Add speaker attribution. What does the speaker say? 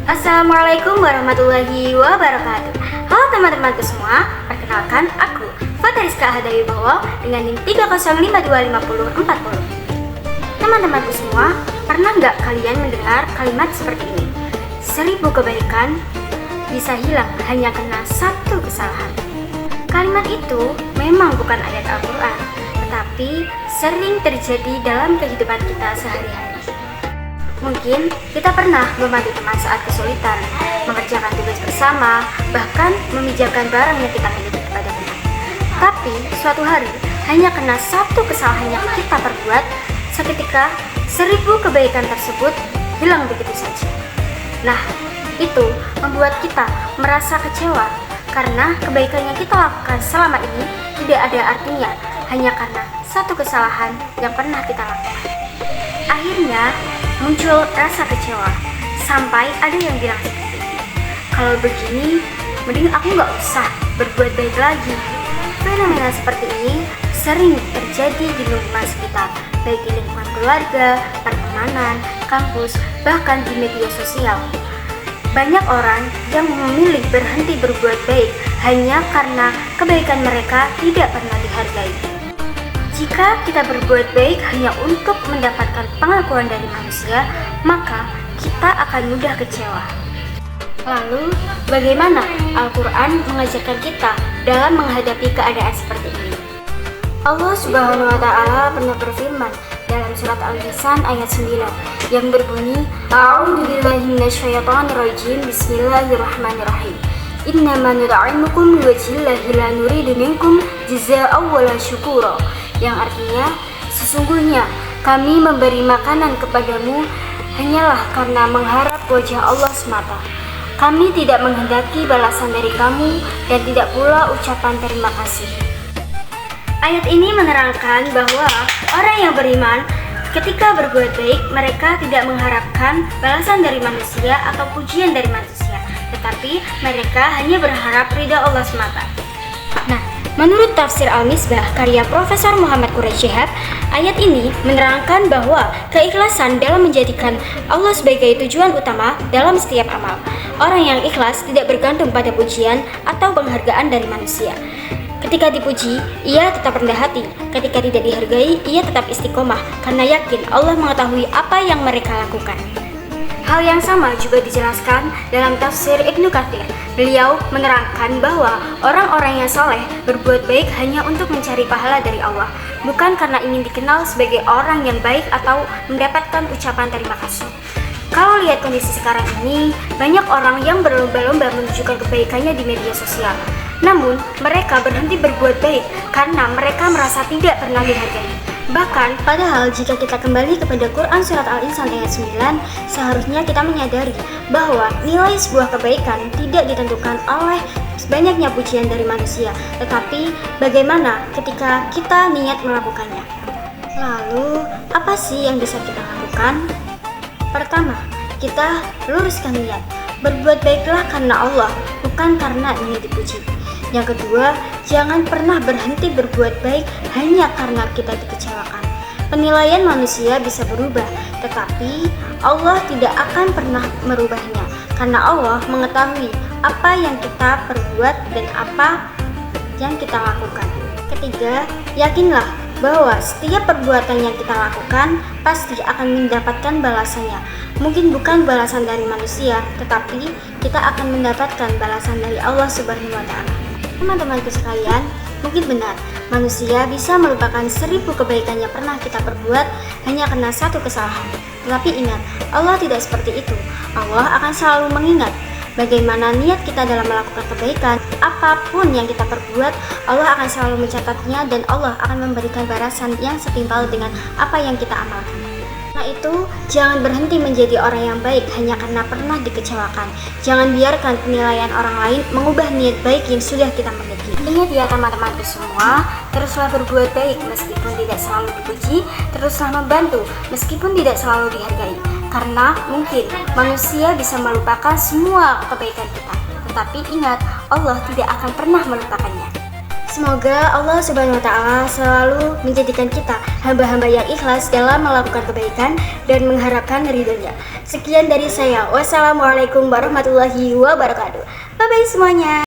Speaker 1: Assalamualaikum warahmatullahi wabarakatuh. Halo teman-temanku semua, perkenalkan aku Fatariska Hadawibowo dengan NIM 305255040. Teman-temanku semua, pernah nggak kalian mendengar kalimat seperti ini? 1000 kebaikan bisa hilang hanya karena satu kesalahan. Kalimat itu memang bukan ayat Al-Quran, tetapi sering terjadi dalam kehidupan kita sehari-hari. Mungkin kita pernah membantu teman saat kesulitan, mengerjakan tugas bersama, bahkan meminjamkan barang yang kita miliki kepada teman. Tapi suatu hari, hanya karena satu kesalahan yang kita perbuat, seketika 1000 kebaikan tersebut hilang begitu saja. Nah, itu membuat kita merasa kecewa karena kebaikan yang kita lakukan selama ini tidak ada artinya hanya karena satu kesalahan yang pernah kita lakukan. Akhirnya muncul rasa kecewa, sampai ada yang bilang seperti ini, kalau begini, mending aku nggak usah berbuat baik lagi. Fenomena seperti ini sering terjadi di lingkungan sekitar, baik di lingkungan keluarga, pertemanan, kampus, bahkan di media sosial. Banyak orang yang memilih berhenti berbuat baik hanya karena kebaikan mereka tidak pernah dihargai. Jika kita berbuat baik hanya untuk mendapatkan pengakuan dari manusia, maka kita akan mudah kecewa. Lalu, bagaimana Al-Quran mengajarkan kita dalam menghadapi keadaan seperti ini? Allah Subhanahu wa Ta'ala pernah berfirman dalam surat Al-Insan ayat 9 yang berbunyi, A'udzubillahi minasyaitonirrajim, Bismillahirrahmanirrahim. Innama nud'imukum liwajhillahi la nuridu minkum jazaa'an wala syukura. Yang artinya, sesungguhnya kami memberi makanan kepadamu hanyalah karena mengharap wajah Allah semata. Kami tidak menghendaki balasan dari kamu dan tidak pula ucapan terima kasih. Ayat ini menerangkan bahwa orang yang beriman ketika berbuat baik, mereka tidak mengharapkan balasan dari manusia atau pujian dari manusia, tetapi mereka hanya berharap ridha Allah semata. Nah, menurut tafsir Al-Misbah karya Profesor Muhammad Quraish Shihab, ayat ini menerangkan bahwa keikhlasan dalam menjadikan Allah sebagai tujuan utama dalam setiap amal. Orang yang ikhlas tidak bergantung pada pujian atau penghargaan dari manusia. Ketika dipuji, ia tetap rendah hati. Ketika tidak dihargai, ia tetap istiqomah karena yakin Allah mengetahui apa yang mereka lakukan. Hal yang sama juga dijelaskan dalam tafsir Ibnu Katsir. Beliau menerangkan bahwa orang-orang yang soleh berbuat baik hanya untuk mencari pahala dari Allah, bukan karena ingin dikenal sebagai orang yang baik atau mendapatkan ucapan terima kasih. Kalau lihat kondisi sekarang ini, banyak orang yang berlomba-lomba menunjukkan kebaikannya di media sosial. Namun, mereka berhenti berbuat baik karena mereka merasa tidak pernah dihargai. Bahkan, padahal jika kita kembali kepada Quran Surat Al-Insan ayat 9, seharusnya kita menyadari bahwa nilai sebuah kebaikan tidak ditentukan oleh banyaknya pujian dari manusia, tetapi bagaimana ketika kita niat melakukannya. Lalu, apa sih yang bisa kita lakukan? Pertama, kita luruskan niat. Berbuat baiklah karena Allah, bukan karena ingin dipuji. Yang kedua, jangan pernah berhenti berbuat baik hanya karena kita dikecewakan. Penilaian manusia bisa berubah, tetapi Allah tidak akan pernah merubahnya, karena Allah mengetahui apa yang kita perbuat dan apa yang kita lakukan. Ketiga, yakinlah bahwa setiap perbuatan yang kita lakukan pasti akan mendapatkan balasannya. Mungkin bukan balasan dari manusia, tetapi kita akan mendapatkan balasan dari Allah Subhanahu wa Ta'ala. Teman-temanku sekalian, mungkin benar manusia bisa melupakan 1000 kebaikan yang pernah kita perbuat hanya karena satu kesalahan. Tetapi ingat, Allah tidak seperti itu. Allah akan selalu mengingat bagaimana niat kita dalam melakukan kebaikan. Apapun yang kita perbuat, Allah akan selalu mencatatnya dan Allah akan memberikan balasan yang setimpal dengan apa yang kita amalkan. Karena itu, jangan berhenti menjadi orang yang baik hanya karena pernah dikecewakan. Jangan biarkan penilaian orang lain mengubah niat baik yang sudah kita miliki. Ingat ya teman-temanku semua, teruslah berbuat baik meskipun tidak selalu dipuji, teruslah membantu meskipun tidak selalu dihargai. Karena mungkin manusia bisa melupakan semua kebaikan kita, tetapi ingat, Allah tidak akan pernah melupakannya. Semoga Allah Subhanahu wa Ta'ala selalu menjadikan kita hamba-hamba yang ikhlas dalam melakukan kebaikan dan mengharapkan ridhonya. Sekian dari saya. Wassalamualaikum warahmatullahi wabarakatuh. Bye bye semuanya.